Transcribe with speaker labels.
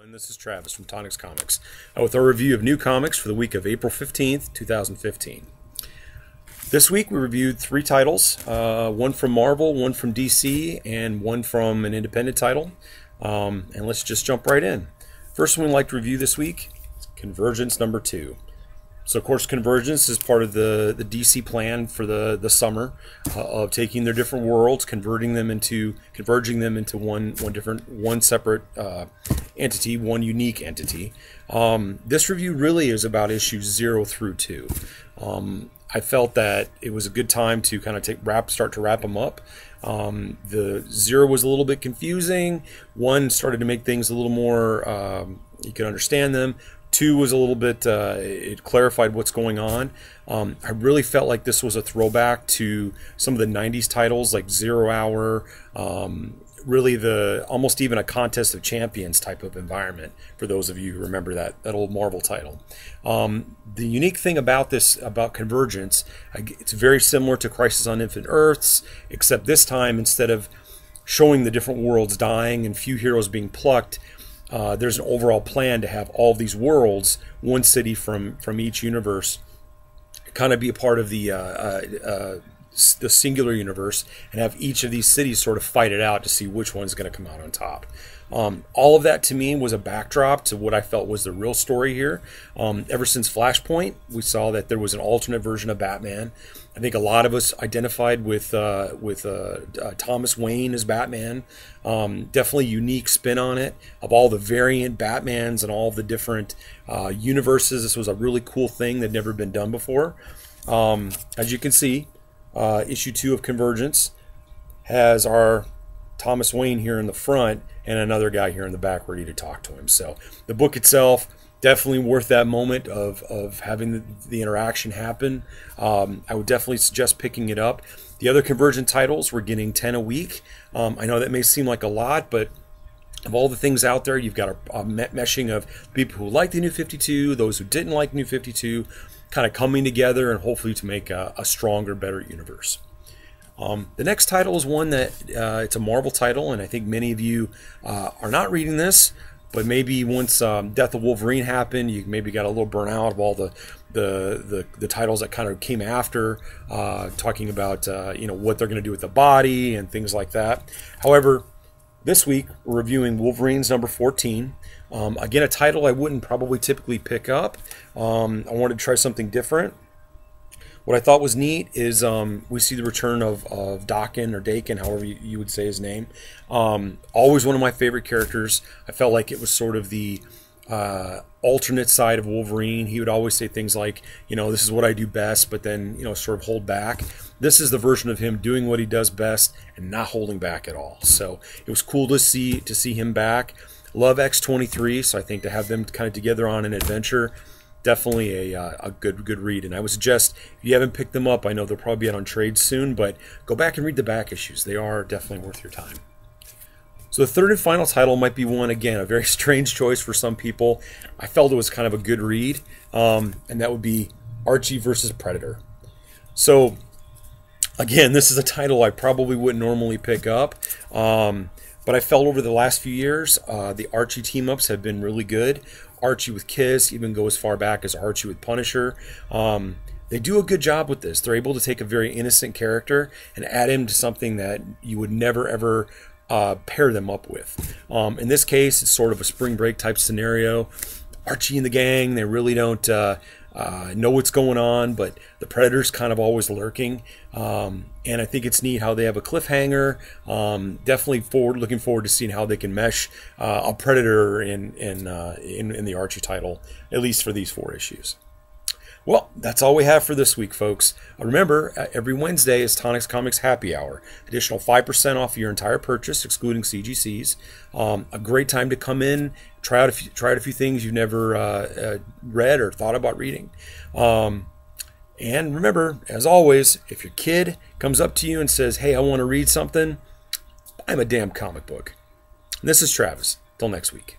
Speaker 1: And this is Travis from Tonix Comics with our review of new comics for the week of April 15th, 2015. This week we reviewed three titles, one from Marvel, one from DC, and one from an independent title. And let's just jump right in. First one we'd like to review this week is Convergence number 2. So, of course, Convergence is part of the DC plan for the summer of taking their different worlds, converging them into one separate entity, one unique entity. This review really is about issues 0 through 2. I felt that it was a good time to kind of start to wrap them up. The 0 was a little bit confusing. 1 started to make things a little more you could understand them. 2 was a little bit, it clarified what's going on. I really felt like this was a throwback to some of the 90s titles like Zero Hour, really almost even a Contest of Champions type of environment, for those of you who remember that old Marvel title. The unique thing about Convergence, it's very similar to Crisis on Infinite Earths, except this time, instead of showing the different worlds dying and few heroes being plucked, there's an overall plan to have all these worlds, one city from each universe, kind of be a part of the singular universe, and have each of these cities sort of fight it out to see which one's going to come out on top. All of that to me was a backdrop to what I felt was the real story here. Ever since Flashpoint, we saw that there was an alternate version of Batman. I think a lot of us identified with Thomas Wayne as Batman. Definitely unique spin on it. Of all the variant Batmans and all of the different universes, this was a really cool thing that had never been done before. As you can see, issue 2 of Convergence has our Thomas Wayne here in the front and another guy here in the back ready to talk to him. So the book itself, definitely worth that moment of having the interaction happen. I would definitely suggest picking it up. The other Convergent titles, we're getting 10 a week. I know that may seem like a lot, but of all the things out there, you've got a meshing of people who like the New 52, those who didn't like New 52, kind of coming together and hopefully to make a stronger, better universe. The next title is one that it's a Marvel title, and I think many of you are not reading this, but maybe once Death of Wolverine happened, you maybe got a little burnt out of all the titles that kind of came after, talking about what they're going to do with the body and things like that. However, this week we're reviewing Wolverine's number 14. Again, a title I wouldn't probably typically pick up. I wanted to try something different. What I thought was neat is we see the return of Daken, or Daken, however you would say his name. Always one of my favorite characters. I felt like it was sort of the alternate side of Wolverine. He would always say things like, this is what I do best, but then, sort of hold back. This is the version of him doing what he does best and not holding back at all. So it was cool to see him back. Love X-23, so I think to have them kind of together on an adventure, definitely a good read. And I would suggest, if you haven't picked them up, I know they'll probably be out on trade soon, but go back and read the back issues. They are definitely worth your time. So the third and final title might be one, again, a very strange choice for some people. I felt it was kind of a good read, and that would be Archie versus Predator. So again, this is a title I probably wouldn't normally pick up, but I felt over the last few years, the Archie team-ups have been really good. Archie with Kiss, even go as far back as Archie with Punisher. They do a good job with this. They're able to take a very innocent character and add him to something that you would never, ever pair them up with. In this case, it's sort of a spring break type scenario. Archie and the gang, they really don't know what's going on, but the Predator's kind of always lurking. And I think it's neat how they have a cliffhanger. Definitely looking forward to seeing how they can mesh a Predator in the Archie title, at least for these 4 issues. Well, that's all we have for this week, folks. Remember, every Wednesday is Tonix Comics Happy Hour. Additional 5% off your entire purchase, excluding CGCs. A great time to come in, try out a few things you've never read or thought about reading. And remember, as always, if your kid comes up to you and says, "Hey, I want to read something," buy him a damn comic book. And this is Travis. Till next week.